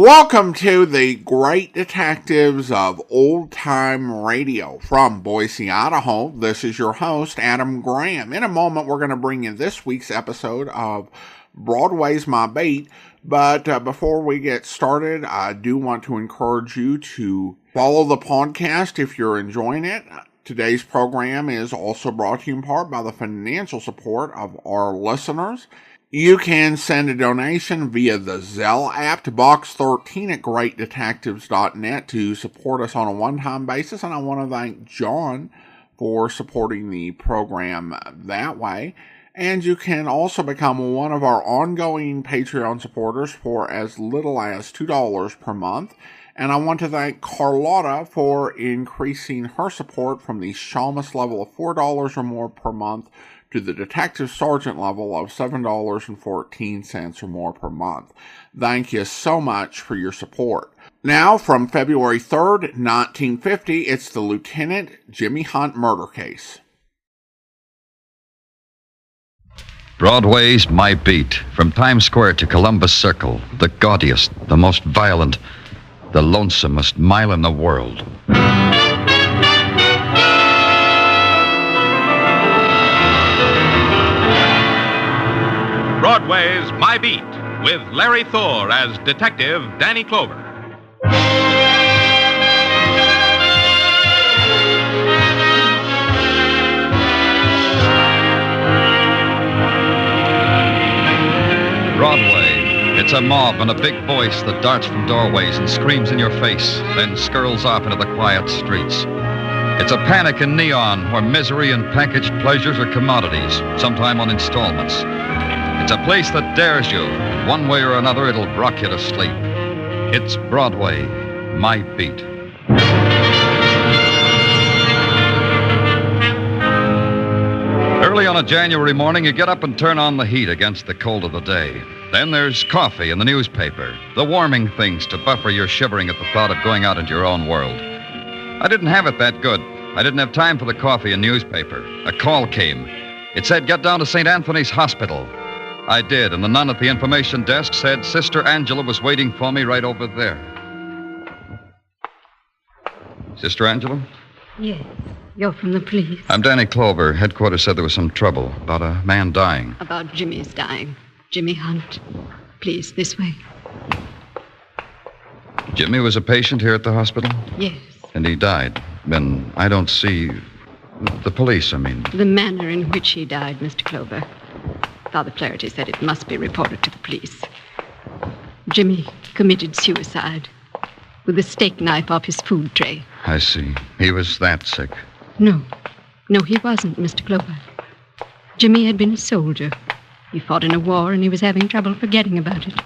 Welcome to the Great Detectives of Old Time Radio from Boise, Idaho. This is your host, Adam Graham. In a moment, we're going to bring you this week's episode of Broadway's My Beat. But before we get started, I do want to encourage you to follow the podcast if you're enjoying it. Today's program is also brought to you in part by the financial support of our listeners. You can send a donation via the Zelle app to Box 13 at greatdetectives.net to support us on a one-time basis. And I want to thank John for supporting the program that way. And you can also become one of our ongoing Patreon supporters for as little as $2 per month. And I want to thank Carlotta for increasing her support from the Shamus level of $4 or more per month to the Detective Sergeant level of $7.14 or more per month. Thank you so much for your support. Now, from February 3rd, 1950, it's the Lieutenant Jimmy Hunt murder case. Broadway's My Beat. From Times Square to Columbus Circle, the gaudiest, the most violent, the lonesomest mile in the world. Broadway's My Beat, with Larry Thor as Detective Danny Clover. Broadway. It's a mob and a big voice that darts from doorways and screams in your face, then skirls off into the quiet streets. It's a panic in neon where misery and packaged pleasures are commodities, sometime on installments. It's a place that dares you. One way or another, it'll rock you to sleep. It's Broadway, My Beat. Early on a January morning, you get up and turn on the heat against the cold of the day. Then there's coffee and the newspaper, the warming things to buffer your shivering at the thought of going out into your own world. I didn't have it that good. I didn't have time for the coffee and newspaper. A call came. It said, get down to St. Anthony's Hospital. I did, and the nun at the information desk said Sister Angela was waiting for me right over there. Sister Angela? Yes, you're from the police. I'm Danny Clover. Headquarters said there was some trouble about a man dying. About Jimmy's dying. Jimmy Hunt. Please, this way. Jimmy was a patient here at the hospital? Yes. And he died. Then I don't see... The police, I mean. The manner in which he died, Mr. Clover. Father Flaherty said it must be reported to the police. Jimmy committed suicide with a steak knife off his food tray. I see. He was that sick. No, he wasn't, Mr. Clover. Jimmy had been a soldier. He fought in a war and he was having trouble forgetting about it.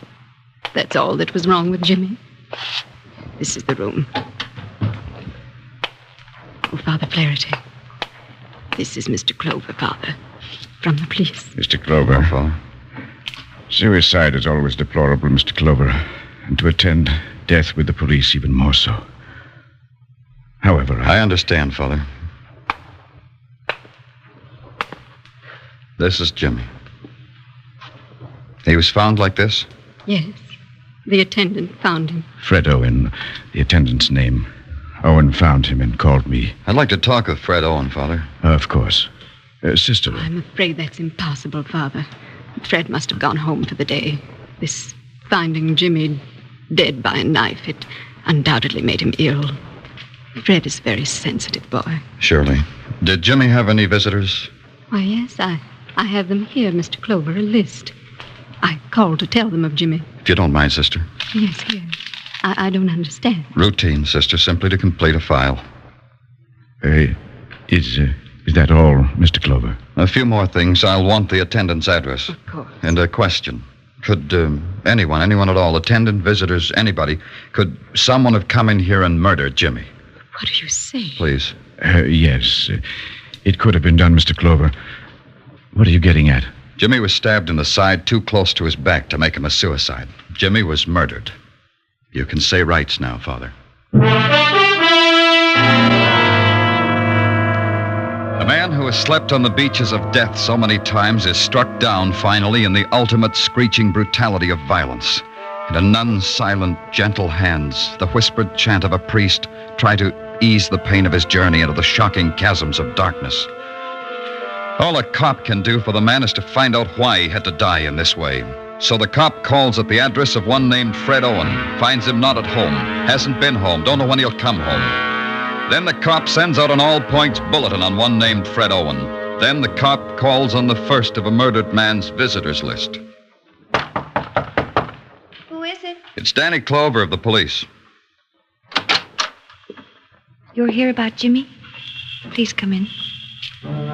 That's all that was wrong with Jimmy. This is the room. Oh, Father Flaherty. This is Mr. Clover, Father. From the police. Mr. Clover. Father. Suicide is always deplorable, Mr. Clover. And to attend death with the police even more so. However, I understand, Father. This is Jimmy. He was found like this? Yes. The attendant found him. Fred Owen, the attendant's name. Owen found him and called me. I'd like to talk with Fred Owen, Father. Of course. Sister. I'm afraid that's impossible, Father. Fred must have gone home for the day. This finding Jimmy dead by a knife, it undoubtedly made him ill. Fred is a very sensitive boy. Surely. Did Jimmy have any visitors? Why, yes, I have them here, Mr. Clover, a list. I called to tell them of Jimmy. If you don't mind, sister. Yes, here. I don't understand. Routine, sister, simply to complete a file. Is that all, Mr. Clover? A few more things. I'll want the attendant's address. Of course. And a question. Could anyone at all, attendant, visitors, anybody, could someone have come in here and murdered Jimmy? What do you say? Please. Yes. It could have been done, Mr. Clover. What are you getting at? Jimmy was stabbed in the side too close to his back to make him a suicide. Jimmy was murdered. You can say rights now, Father. A man who has slept on the beaches of death so many times is struck down finally in the ultimate screeching brutality of violence. and a nun's silent, gentle hands, the whispered chant of a priest, try to ease the pain of his journey into the shocking chasms of darkness. All a cop can do for the man is to find out why he had to die in this way. So the cop calls at the address of one named Fred Owen, finds him not at home, hasn't been home, don't know when he'll come home. Then the cop sends out an all-points bulletin on one named Fred Owen. Then the cop calls on the first of a murdered man's visitors list. Who is it? It's Danny Clover of the police. You're here about Jimmy? Please come in.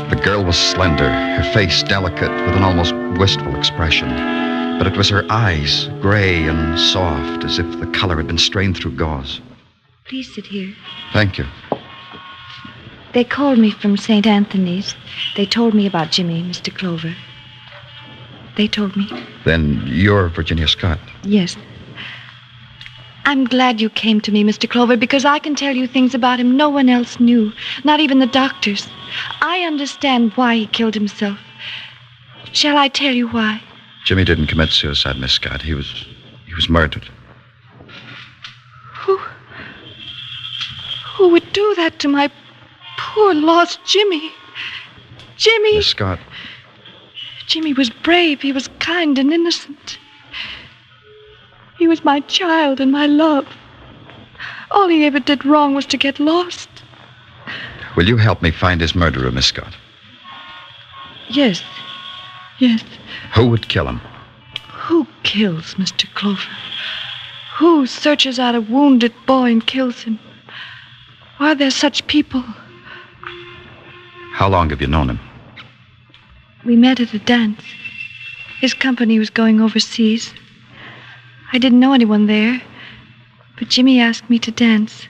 The girl was slender, her face delicate with an almost wistful expression. But it was her eyes, gray and soft, as if the color had been strained through gauze. Please sit here. Thank you. They called me from St. Anthony's. They told me about Jimmy, Mr. Clover. They told me. Then you're Virginia Scott. Yes. I'm glad you came to me, Mr. Clover, because I can tell you things about him no one else knew, not even the doctors. I understand why he killed himself. Shall I tell you why? Jimmy didn't commit suicide, Miss Scott. He was murdered. Who would do that to my poor lost Jimmy? Jimmy! Miss Scott. Jimmy was brave. He was kind and innocent. He was my child and my love. All he ever did wrong was to get lost. Will you help me find his murderer, Miss Scott? Yes. Yes. Who would kill him? Who kills Mr. Clover? Who searches out a wounded boy and kills him? Are there such people? How long have you known him? We met at a dance. His company was going overseas. I didn't know anyone there, but Jimmy asked me to dance,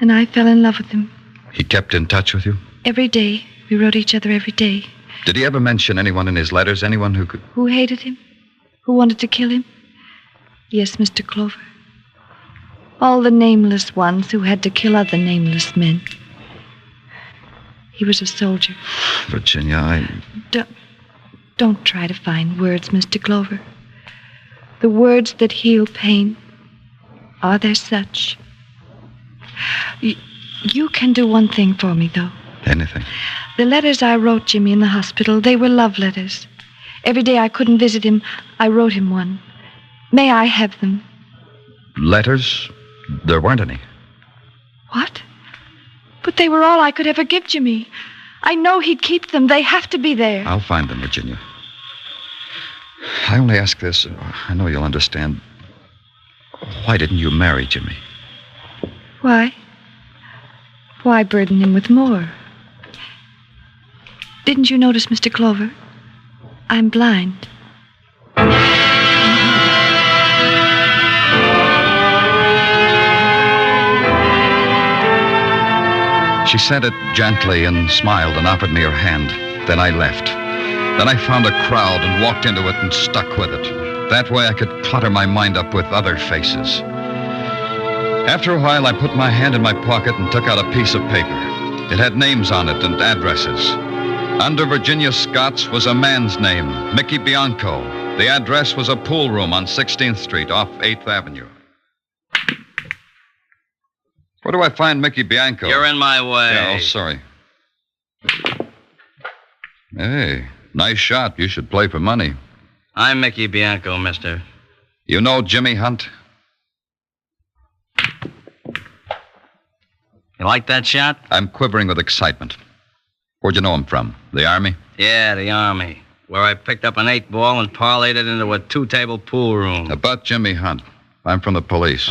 and I fell in love with him. He kept in touch with you? Every day. We wrote each other every day. Did he ever mention anyone in his letters? Anyone who could... Who hated him? Who wanted to kill him? Yes, Mr. Clover. All the nameless ones who had to kill other nameless men. He was a soldier. Virginia, Don't try to find words, Mr. Clover. The words that heal pain. Are there such? You can do one thing for me, though. Anything? The letters I wrote Jimmy in the hospital, they were love letters. Every day I couldn't visit him, I wrote him one. May I have them? Letters? There weren't any. What? But they were all I could ever give Jimmy. I know he'd keep them. They have to be there. I'll find them, Virginia. I only ask this. I know you'll understand. Why didn't you marry Jimmy? Why? Why burden him with more? Didn't you notice, Mr. Clover? I'm blind. She said it gently and smiled and offered me her hand. Then I left. Then I found a crowd and walked into it and stuck with it. That way I could clutter my mind up with other faces. After a while, I put my hand in my pocket and took out a piece of paper. It had names on it and addresses. Under Virginia Scott's was a man's name, Mickey Bianco. The address was a pool room on 16th Street off 8th Avenue. Where do I find Mickey Bianco? You're in my way. Yeah, oh, sorry. Hey, nice shot. You should play for money. I'm Mickey Bianco, mister. You know Jimmy Hunt? You like that shot? I'm quivering with excitement. Where'd you know him from? The Army? Yeah, the Army. Where I picked up an 8-ball and parlayed it into a 2-table pool room. About Jimmy Hunt. I'm from the police.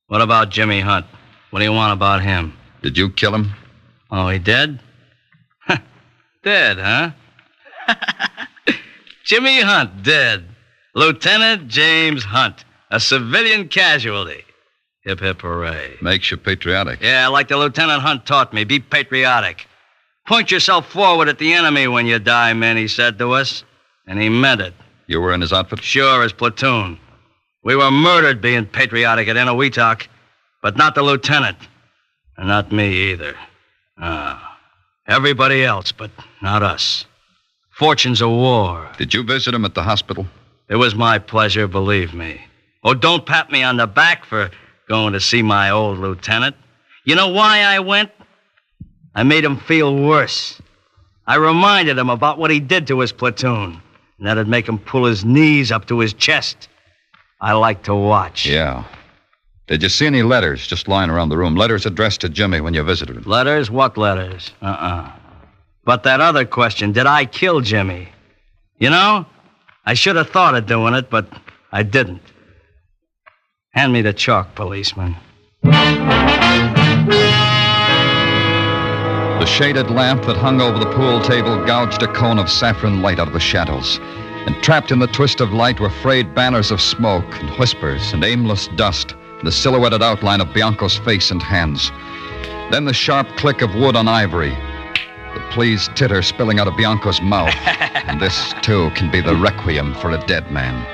What about Jimmy Hunt? What do you want about him? Did you kill him? Oh, he dead? Dead, huh? Jimmy Hunt, dead. Lieutenant James Hunt, a civilian casualty. Hip, hip, hooray. Makes you patriotic. Yeah, like the Lieutenant Hunt taught me, be patriotic. Point yourself forward at the enemy when you die, men, he said to us. And he meant it. You were in his outfit? Sure, his platoon. We were murdered being patriotic at Enowetok, but not the lieutenant. And not me either. Everybody else, but not us. Fortunes of war. Did you visit him at the hospital? It was my pleasure, believe me. Oh, don't pat me on the back for going to see my old lieutenant. You know why I went? I made him feel worse. I reminded him about what he did to his platoon, and that'd make him pull his knees up to his chest. I like to watch. Yeah. Did you see any letters just lying around the room? Letters addressed to Jimmy when you visited him? Letters? What letters? But that other question, did I kill Jimmy? You know, I should have thought of doing it, but I didn't. Hand me the chalk, policeman. The shaded lamp that hung over the pool table gouged a cone of saffron light out of the shadows. And trapped in the twist of light were frayed banners of smoke and whispers and aimless dust, and the silhouetted outline of Bianco's face and hands. Then the sharp click of wood on ivory, the pleased titter spilling out of Bianco's mouth. And this, too, can be the requiem for a dead man.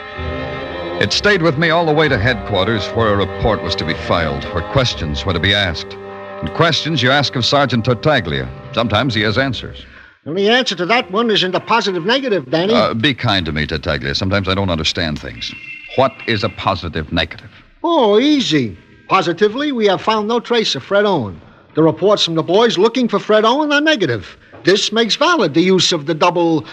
It stayed with me all the way to headquarters, where a report was to be filed, where questions were to be asked. And questions you ask of Sergeant Tartaglia. Sometimes he has answers. And the answer to that one is in the positive negative, Danny. Be kind to me, Tartaglia. Sometimes I don't understand things. What is a positive negative? Oh, easy. Positively, we have found no trace of Fred Owen. The reports from the boys looking for Fred Owen are negative. This makes valid the use of the double...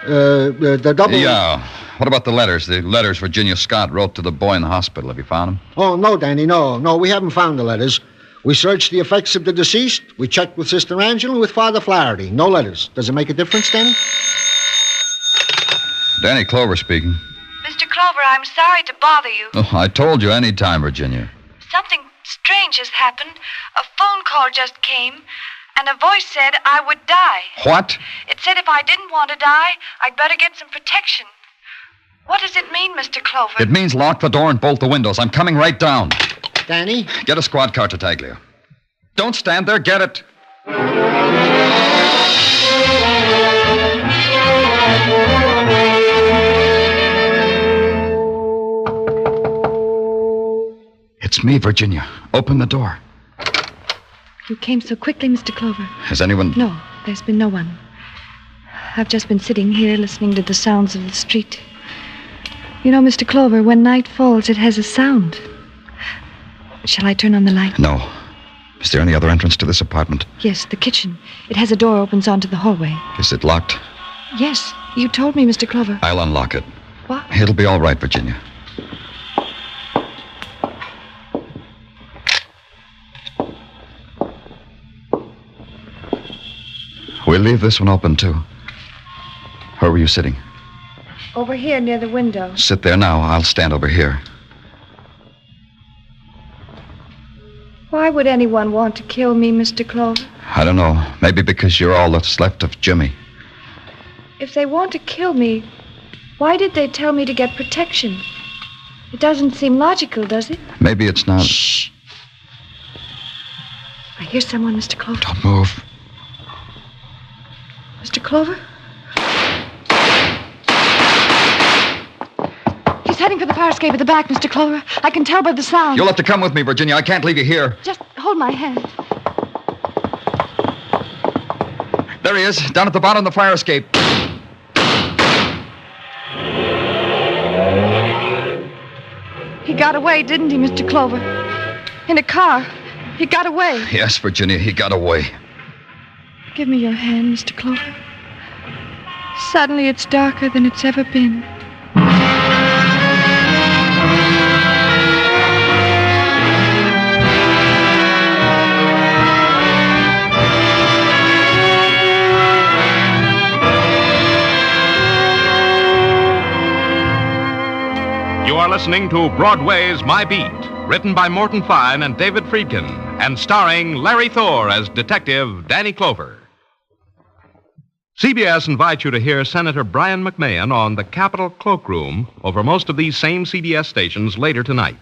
Yeah. What about the letters? The letters Virginia Scott wrote to the boy in the hospital. Have you found them? Oh, no, Danny, no. No, we haven't found the letters. We searched the effects of the deceased. We checked with Sister Angela and with Father Flaherty. No letters. Does it make a difference, Danny? Danny Clover speaking. Mr. Clover, I'm sorry to bother you. Oh, I told you any time, Virginia. Something strange has happened. A phone call just came, and a voice said I would die. What? It said if I didn't want to die, I'd better get some protection. What does it mean, Mr. Clover? It means lock the door and bolt the windows. I'm coming right down. Danny? Get a squad car, Tartaglia. Don't stand there. Get it. It's me, Virginia. Open the door. You came so quickly, Mr. Clover. Has anyone... No, there's been no one. I've just been sitting here listening to the sounds of the street. You know, Mr. Clover, when night falls, it has a sound. Shall I turn on the light? No. Is there any other entrance to this apartment? Yes, the kitchen. It has a door opens onto the hallway. Is it locked? Yes, you told me, Mr. Clover. I'll unlock it. What? It'll be all right, Virginia. We'll leave this one open, too. Where were you sitting? Over here near the window. Sit there now. I'll stand over here. Why would anyone want to kill me, Mr. Clover? I don't know. Maybe because you're all that's left of Jimmy. If they want to kill me, why did they tell me to get protection? It doesn't seem logical, does it? Maybe it's not. Shh. I hear someone, Mr. Clover. Don't move. Mr. Clover? He's heading for the fire escape at the back, Mr. Clover. I can tell by the sound. You'll have to come with me, Virginia. I can't leave you here. Just hold my hand. There he is, down at the bottom of the fire escape. He got away, didn't he, Mr. Clover? In a car. He got away. Yes, Virginia, he got away. Give me your hand, Mr. Clover. Suddenly it's darker than it's ever been. You are listening to Broadway's My Beat, written by Morton Fine and David Friedkin, and starring Larry Thor as Detective Danny Clover. CBS invites you to hear Senator Brian McMahon on the Capitol Cloakroom over most of these same CBS stations later tonight.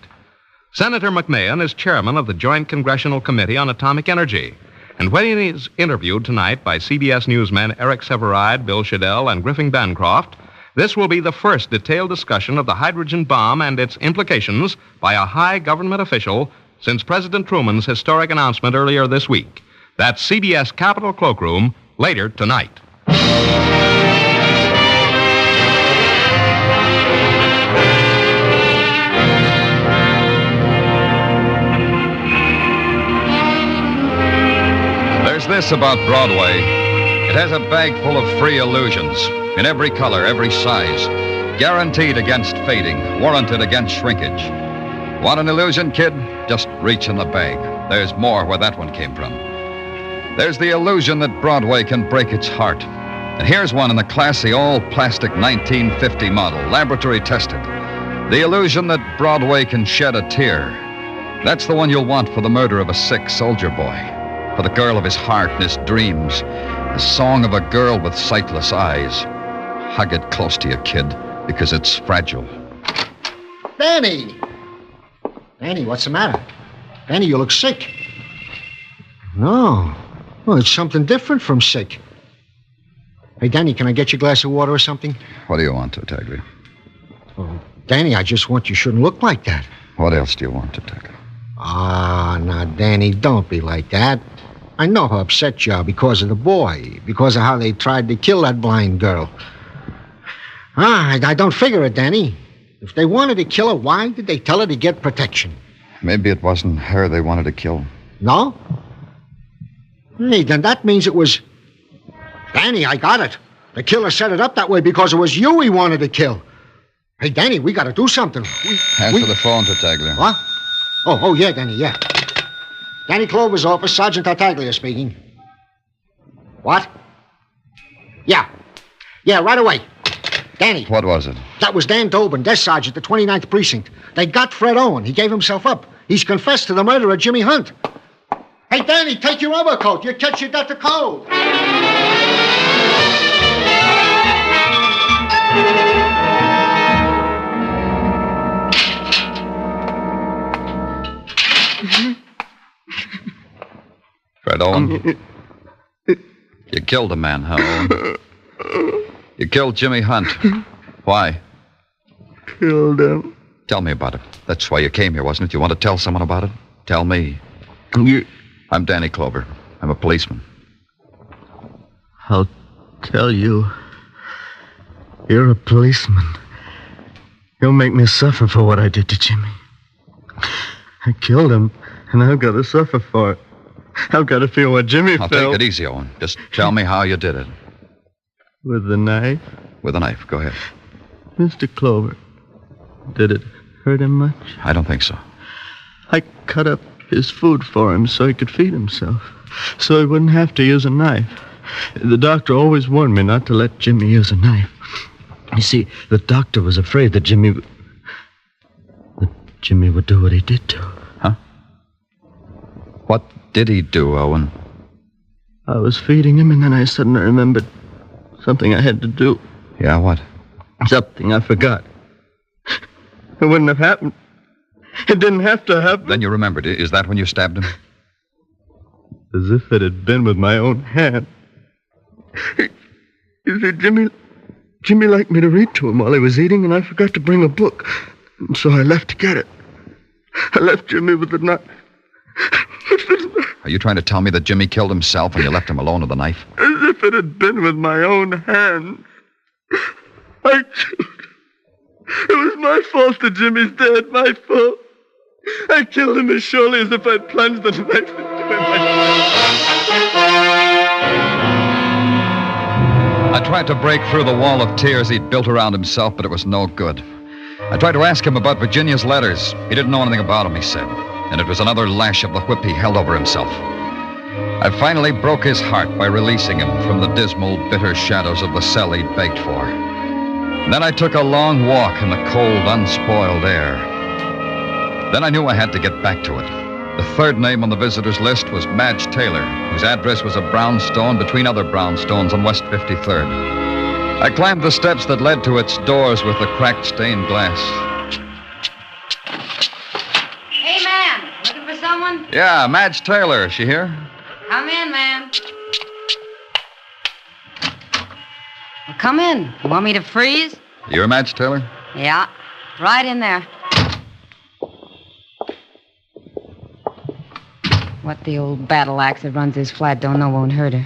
Senator McMahon is chairman of the Joint Congressional Committee on Atomic Energy, and when he is interviewed tonight by CBS newsmen Eric Severide, Bill Shadell, and Griffin Bancroft, this will be the first detailed discussion of the hydrogen bomb and its implications by a high government official since President Truman's historic announcement earlier this week. That's CBS Capitol Cloakroom later tonight. this about Broadway. It has a bag full of free illusions, in every color, every size. Guaranteed against fading, warranted against shrinkage. Want an illusion, kid? Just reach in the bag. There's more where that one came from. There's the illusion that Broadway can break its heart. And here's one in the classy all-plastic 1950 model, laboratory tested. The illusion that Broadway can shed a tear. That's the one you'll want for the murder of a sick soldier boy. For the girl of his heart and his dreams. The song of a girl with sightless eyes. Hug it close to you, kid, because it's fragile. Danny! Danny, what's the matter? Danny, you look sick. No. Well, it's something different from sick. Hey, Danny, can I get you a glass of water or something? What do you want, Tartaglia? Oh, Danny, I just want you shouldn't look like that. What else do you want, Tartaglia? Ah, now, Danny, don't be like that. I know how upset you are because of the boy, because of how they tried to kill that blind girl. I don't figure it, Danny. If they wanted to kill her, why did they tell her to get protection? Maybe it wasn't her they wanted to kill. No? Hey, then that means it was... Danny, I got it. The killer set it up that way because it was you he wanted to kill. Hey, Danny, we got to do something. Answer the phone, Tartaglia. What? Oh, yeah, Danny, yeah. Danny Clover's office, Sergeant Tartaglia speaking. What? Yeah, right away. Danny. What was it? That was Dan Dobin, desk sergeant, the 29th Precinct. They got Fred Owen. He gave himself up. He's confessed to the murder of Jimmy Hunt. Hey, Danny, take your overcoat. You catch you got the cold. Fred Owen? You killed a man, huh, Owen? You killed Jimmy Hunt. Why? Killed him. Tell me about it. That's why you came here, wasn't it? You want to tell someone about it? Tell me. I'm Danny Clover. I'm a policeman. I'll tell you. You're a policeman. You'll make me suffer for what I did to Jimmy. I killed him, and I've got to suffer for it. I've got to feel what Jimmy felt. Take it easy, Owen. Just tell me how you did it. With the knife? With a knife. Go ahead. Mr. Clover, did it hurt him much? I don't think so. I cut up his food for him so he could feed himself, so he wouldn't have to use a knife. The doctor always warned me not to let Jimmy use a knife. You see, the doctor was afraid that Jimmy would do what he did to her. Huh? What did he do, Owen? I was feeding him, and then I suddenly remembered something I had to do. Yeah, what? Something I forgot. It wouldn't have happened. It didn't have to happen. Then you remembered. Is that when you stabbed him? As if it had been with my own hand. You see, Jimmy liked me to read to him while he was eating, and I forgot to bring a book. And so I left to get it. I left Jimmy with the knife. Are you trying to tell me that Jimmy killed himself and you left him alone with a knife? As if it had been with my own hands. I killed him. It was my fault that Jimmy's dead. My fault. I killed him as surely as if I'd plunged the knife into him. I tried to break through the wall of tears he'd built around himself, but it was no good. I tried to ask him about Virginia's letters. He didn't know anything about them, he said. And it was another lash of the whip he held over himself. I finally broke his heart by releasing him from the dismal, bitter shadows of the cell he'd begged for. Then I took a long walk in the cold, unspoiled air. Then I knew I had to get back to it. The third name on the visitors list was Madge Taylor, whose address was a brownstone between other brownstones on West 53rd. I climbed the steps that led to its doors with the cracked stained glass. Hey, man, looking for someone? Yeah, Madge Taylor. Is she here? Come in, man. Well, come in. You want me to freeze? You're Madge Taylor? Yeah, right in there. What the old battle axe that runs his flat don't know won't hurt her.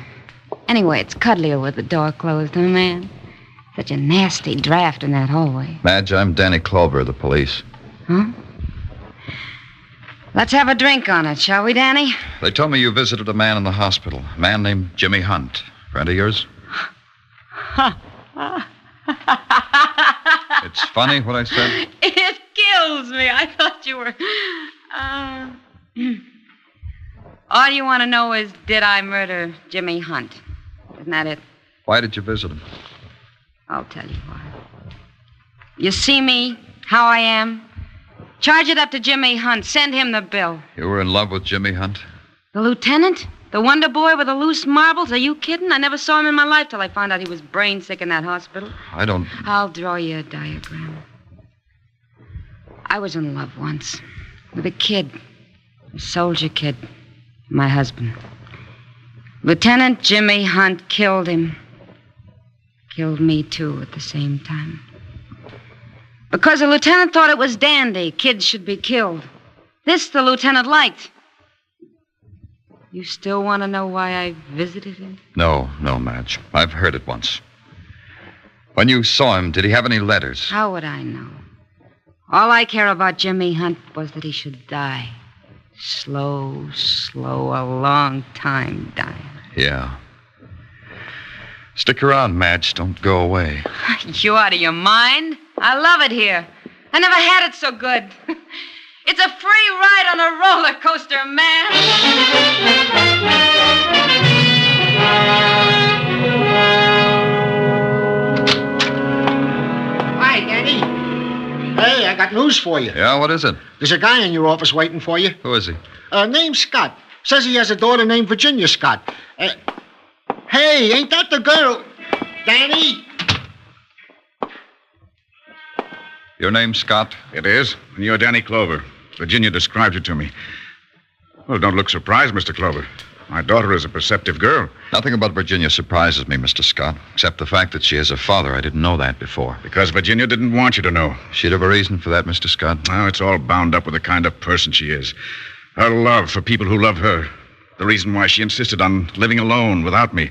Anyway, it's cuddlier with the door closed, huh, man? Such a nasty draft in that hallway. Madge, I'm Danny Clover, the police. Huh? Let's have a drink on it, shall we, Danny? They told me you visited a man in the hospital. A man named Jimmy Hunt. Friend of yours? It's funny what I said? It kills me. I thought you were... All you want to know is, did I murder Jimmy Hunt? Isn't that it? Why did you visit him? I'll tell you why. You see me, how I am? Charge it up to Jimmy Hunt. Send him the bill. You were in love with Jimmy Hunt? The lieutenant? The wonder boy with the loose marbles? Are you kidding? I never saw him in my life till I found out he was brain sick in that hospital. I don't... I'll draw you a diagram. I was in love once with a kid. A soldier kid. My husband. Lieutenant Jimmy Hunt killed him. Killed me, too, at the same time. Because the lieutenant thought it was dandy. Kids should be killed. This the lieutenant liked. You still want to know why I visited him? No, Madge. I've heard it once. When you saw him, did he have any letters? How would I know? All I care about Jimmy Hunt was that he should die. Slow, a long time dying. Yeah. Stick around, Madge. Don't go away. You out of your mind? I love it here. I never had it so good. It's a free ride on a roller coaster, man. Hi, Danny. Hey, I got news for you. Yeah, what is it? There's a guy in your office waiting for you. Who is he? Name's Scott. Says he has a daughter named Virginia Scott. Hey, ain't that the girl? Danny? Your name's Scott? It is. And you're Danny Clover. Virginia described you to me. Well, don't look surprised, Mr. Clover. My daughter is a perceptive girl. Nothing about Virginia surprises me, Mr. Scott, except the fact that she has a father. I didn't know that before. Because Virginia didn't want you to know. She'd have a reason for that, Mr. Scott. Oh, it's all bound up with the kind of person she is. Her love for people who love her. The reason why she insisted on living alone without me.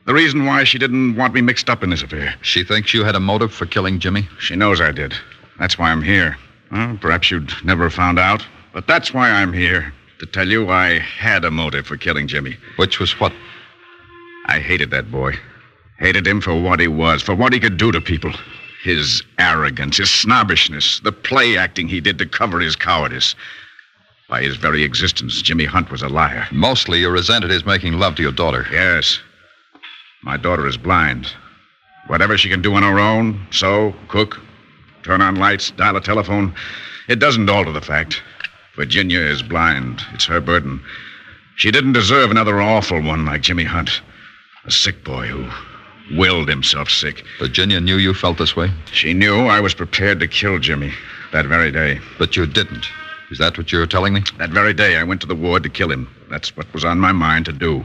The reason why she didn't want me mixed up in this affair. She thinks you had a motive for killing Jimmy? She knows I did. That's why I'm here. Well, perhaps you'd never have found out, but that's why I'm here. To tell you I had a motive for killing Jimmy. Which was what? I hated that boy. Hated him for what he was, for what he could do to people. His arrogance, his snobbishness, the play acting he did to cover his cowardice. By his very existence, Jimmy Hunt was a liar. Mostly you resented his making love to your daughter. Yes. My daughter is blind. Whatever she can do on her own, sew, cook, turn on lights, dial a telephone, it doesn't alter the fact. Virginia is blind. It's her burden. She didn't deserve another awful one like Jimmy Hunt. A sick boy who willed himself sick. Virginia knew you felt this way? She knew I was prepared to kill Jimmy that very day. But you didn't. Is that what you're telling me? That very day, I went to the ward to kill him. That's what was on my mind to do.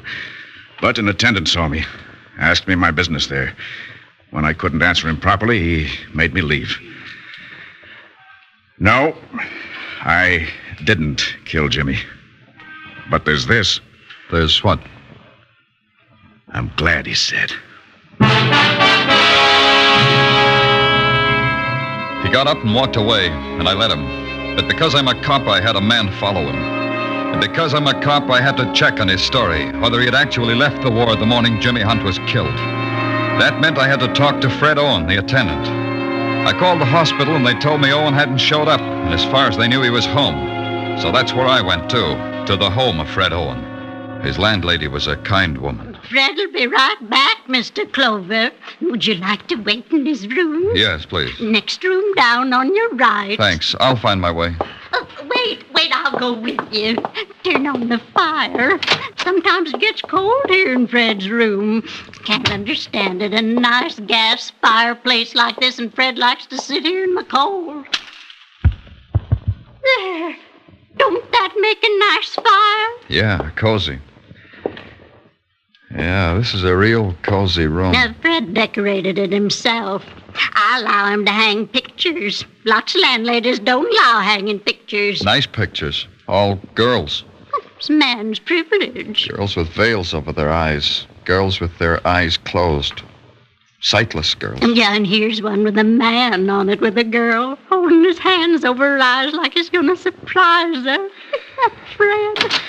But an attendant saw me, asked me my business there. When I couldn't answer him properly, he made me leave. No, I didn't kill Jimmy. But there's this. There's what? I'm glad he said. He got up and walked away, and I let him. But because I'm a cop, I had a man follow him. And because I'm a cop, I had to check on his story, whether he had actually left the ward the morning Jimmy Hunt was killed. That meant I had to talk to Fred Owen, the attendant. I called the hospital, and they told me Owen hadn't showed up, and as far as they knew, he was home. So that's where I went, too, to the home of Fred Owen. His landlady was a kind woman. Fred'll be right back, Mr. Clover. Would you like to wait in his room? Yes, please. Next room down on your right. Thanks. I'll find my way. Wait, I'll go with you. Turn on the fire. Sometimes it gets cold here in Fred's room. Can't understand it. A nice gas fireplace like this, and Fred likes to sit here in the cold. There. Don't that make a nice fire? Yeah, cozy. Yeah, this is a real cozy room. Now, Fred decorated it himself. I allow him to hang pictures. Lots of landladies don't allow hanging pictures. Nice pictures. All girls. It's man's privilege. Girls with veils over their eyes. Girls with their eyes closed. Sightless girls. Yeah, and here's one with a man on it with a girl holding his hands over her eyes like he's going to surprise her. Fred.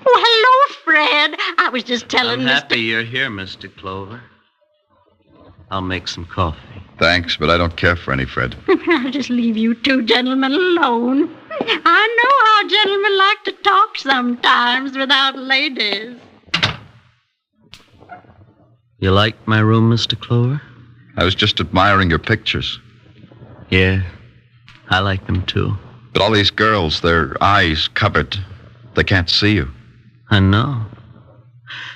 Oh, hello, Fred. I was just telling I'm happy you're here, Mr. Clover. I'll make some coffee. Thanks, but I don't care for any, Fred. I'll just leave you two gentlemen alone. I know how gentlemen like to talk sometimes without ladies. You like my room, Mr. Clover? I was just admiring your pictures. Yeah, I like them too. But all these girls, their eyes covered. They can't see you. I know.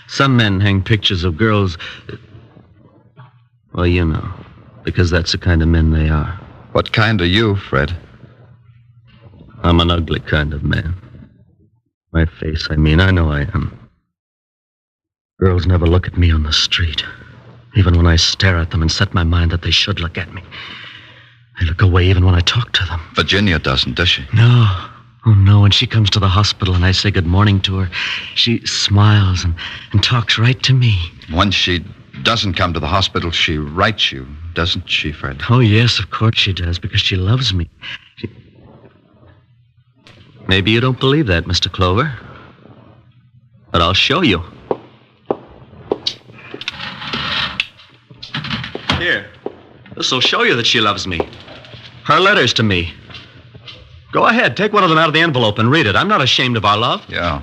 Some men hang pictures of girls. Well, you know, because that's the kind of men they are. What kind are you, Fred? I'm an ugly kind of man. My face, I mean, I know I am. Girls never look at me on the street. Even when I stare at them and set my mind that they should look at me. They look away even when I talk to them. Virginia doesn't, does she? No. Oh, no. When she comes to the hospital and I say good morning to her, she smiles and talks right to me. When she doesn't come to the hospital, she writes you, doesn't she, Fred? Oh, yes, of course she does, because she loves me. Maybe you don't believe that, Mr. Clover. But I'll show you. Here. This'll show you that she loves me. Her letters to me. Go ahead, take one of them out of the envelope and read it. I'm not ashamed of our love. Yeah.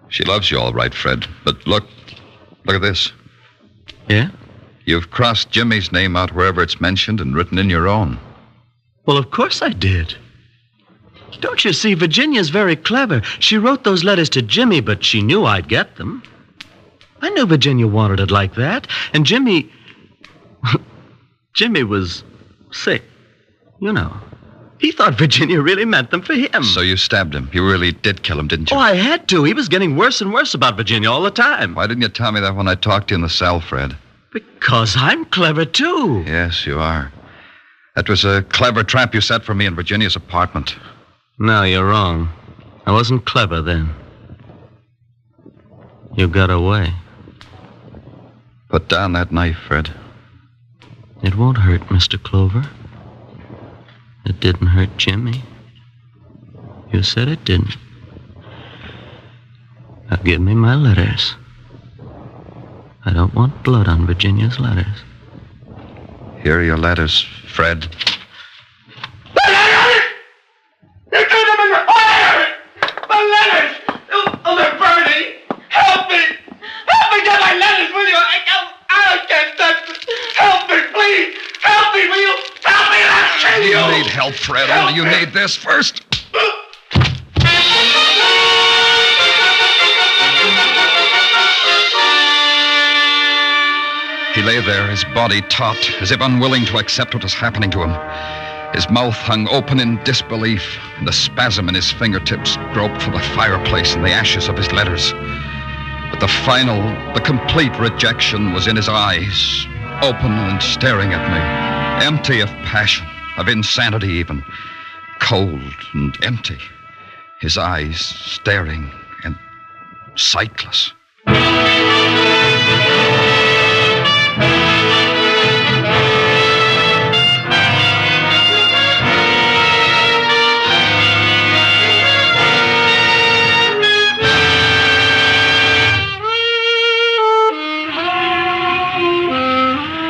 She loves you all right, Fred. But look at this. Yeah? You've crossed Jimmy's name out wherever it's mentioned and written in your own. Well, of course I did. Don't you see, Virginia's very clever. She wrote those letters to Jimmy, but she knew I'd get them. I knew Virginia wanted it like that. And Jimmy... Jimmy was sick. You know. He thought Virginia really meant them for him. So you stabbed him. You really did kill him, didn't you? Oh, I had to. He was getting worse and worse about Virginia all the time. Why didn't you tell me that when I talked to you in the cell, Fred? Because I'm clever, too. Yes, you are. That was a clever trap you set for me in Virginia's apartment. No, you're wrong. I wasn't clever then. You got away. Put down that knife, Fred. It won't hurt, Mr. Clover. It didn't hurt Jimmy. You said it didn't. Now give me my letters. I don't want blood on Virginia's letters. Here are your letters, Fred. The letters! You threw them in the fire! The letters! Oh, they're burning! Help me! Help me get my letters, will you? I can't touch them. Help me, please! Help me, will you? Help me, I'll kill you! You need help, Fred. Only you need this first. He lay there, his body taut, as if unwilling to accept what was happening to him. His mouth hung open in disbelief, and the spasm in his fingertips groped for the fireplace and the ashes of his letters. But the complete rejection was in his eyes, open and staring at me, empty of passion, of insanity even, cold and empty, his eyes staring and sightless.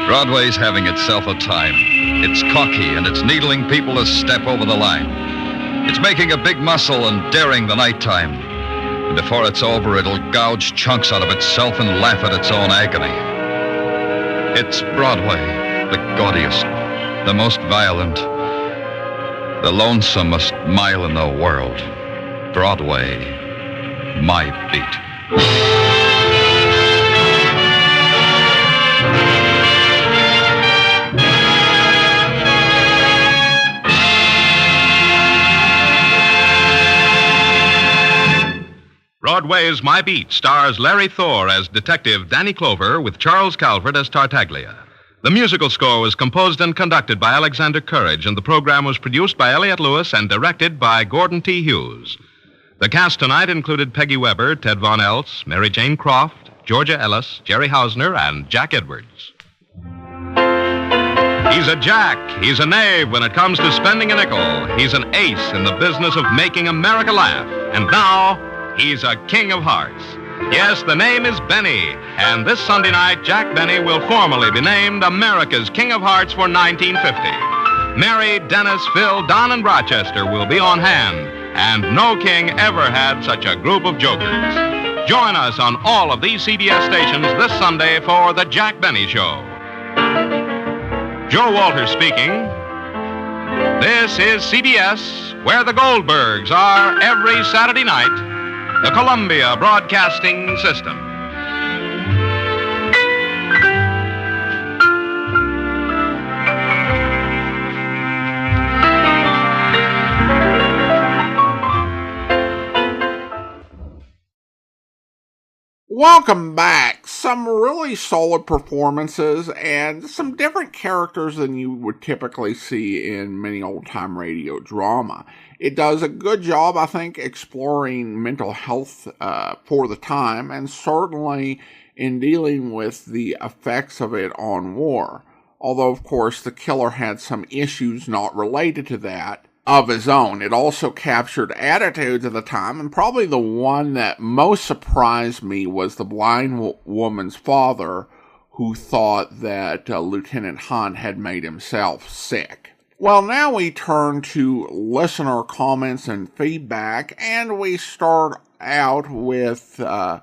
Broadway's having itself a time. It's cocky, and it's needling people to step over the line. It's making a big muscle and daring the nighttime. And before it's over, it'll gouge chunks out of itself and laugh at its own agony. It's Broadway, the gaudiest, the most violent, the lonesomest mile in the world. Broadway, my beat. Broadway's My Beat stars Larry Thor as Detective Danny Clover with Charles Calvert as Tartaglia. The musical score was composed and conducted by Alexander Courage, and the program was produced by Elliott Lewis and directed by Gordon T. Hughes. The cast tonight included Peggy Weber, Ted Von Eltz, Mary Jane Croft, Georgia Ellis, Jerry Hausner, and Jack Edwards. He's a jack. He's a knave when it comes to spending a nickel. He's an ace in the business of making America laugh. And now, he's a king of hearts. Yes, the name is Benny. And this Sunday night, Jack Benny will formally be named America's King of Hearts for 1950. Mary, Dennis, Phil, Don, and Rochester will be on hand. And no king ever had such a group of jokers. Join us on all of these CBS stations this Sunday for The Jack Benny Show. Joe Walters speaking. This is CBS, where the Goldbergs are every Saturday night. The Columbia Broadcasting System. Welcome back. Some really solid performances and some different characters than you would typically see in many old-time radio drama. It does a good job, I think, exploring mental health for the time, and certainly in dealing with the effects of it on war. Although, of course, the killer had some issues not related to that of his own. It also captured attitudes of the time, and probably the one that most surprised me was the blind woman's father, who thought that Lieutenant Hunt had made himself sick. Well, now we turn to listener comments and feedback, and we start out with a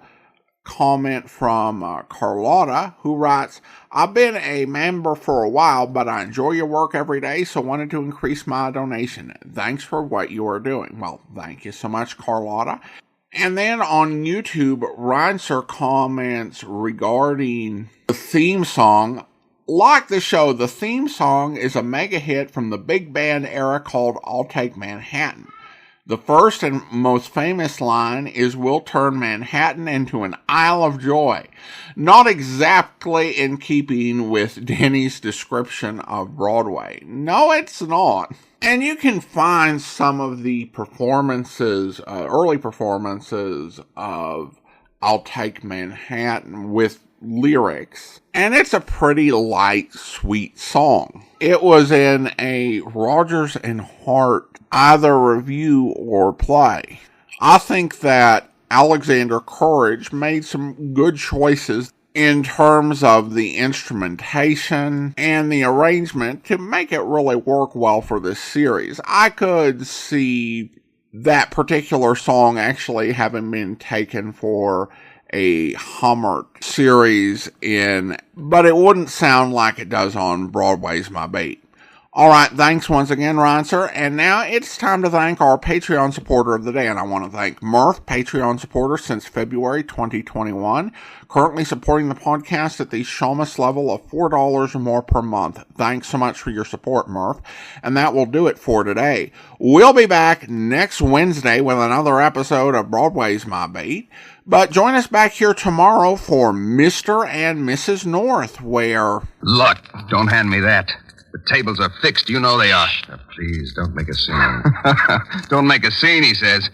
comment from Carlotta, who writes, I've been a member for a while, but I enjoy your work every day, so wanted to increase my donation. Thanks for what you are doing. Well, thank you so much, Carlotta. And then on YouTube, Reinser comments regarding the theme song. Like the show, the theme song is a mega hit from the big band era called I'll Take Manhattan. The first and most famous line is, we'll turn Manhattan into an Isle of Joy. Not exactly in keeping with Denny's description of Broadway. No, it's not. And you can find some of the performances, early performances of I'll Take Manhattan with lyrics, and it's a pretty light, sweet song. It was in a Rodgers and Hart either review or play. I think that Alexander Courage made some good choices in terms of the instrumentation and the arrangement to make it really work well for this series. I could see that particular song actually having been taken for a Hummert series but it wouldn't sound like it does on Broadway's My Beat. Alright, thanks once again, Reinser. And now it's time to thank our Patreon supporter of the day. And I want to thank Murph, Patreon supporter since February 2021. Currently supporting the podcast at the Showmas level of $4 or more per month. Thanks so much for your support, Murph. And that will do it for today. We'll be back next Wednesday with another episode of Broadway's My Beat. But join us back here tomorrow for Mr. and Mrs. North, where... Look, don't hand me that. The tables are fixed. You know they are. Please, don't make a scene. Don't make a scene, he says.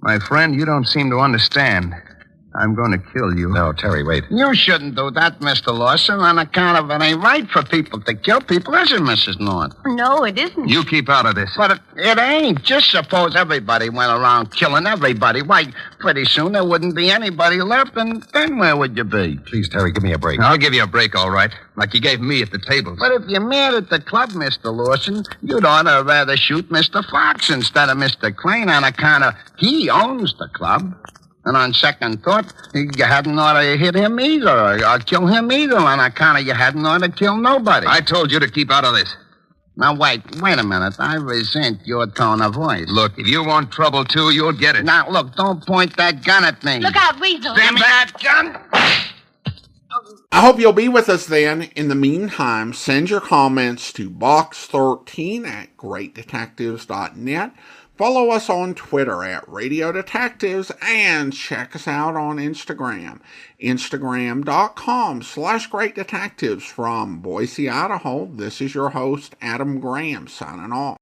My friend, you don't seem to understand. I'm going to kill you. No, Terry, wait. You shouldn't do that, Mr. Lawson, on account of it ain't right for people to kill people, is it, Mrs. North? No, it isn't. You keep out of this. But it ain't. Just suppose everybody went around killing everybody. Why, pretty soon there wouldn't be anybody left, and then where would you be? Please, Terry, give me a break. I'll give you a break, all right, like you gave me at the tables. But if you're mad at the club, Mr. Lawson, you'd ought to rather shoot Mr. Fox instead of Mr. Crane on account of he owns the club. And on second thought, you hadn't ought to hit him either, or kill him either, on account of you hadn't ought to kill nobody. I told you to keep out of this. Now, wait a minute. I resent your tone of voice. Look, if you want trouble, too, you'll get it. Now, look, don't point that gun at me. Look out, Weasel. Damn that gun! I hope you'll be with us then. In the meantime, send your comments to box13@greatdetectives.net. Follow us on Twitter at Radio Detectives and check us out on Instagram. Instagram.com/Great Detectives. From Boise, Idaho, this is your host, Adam Graham, signing off.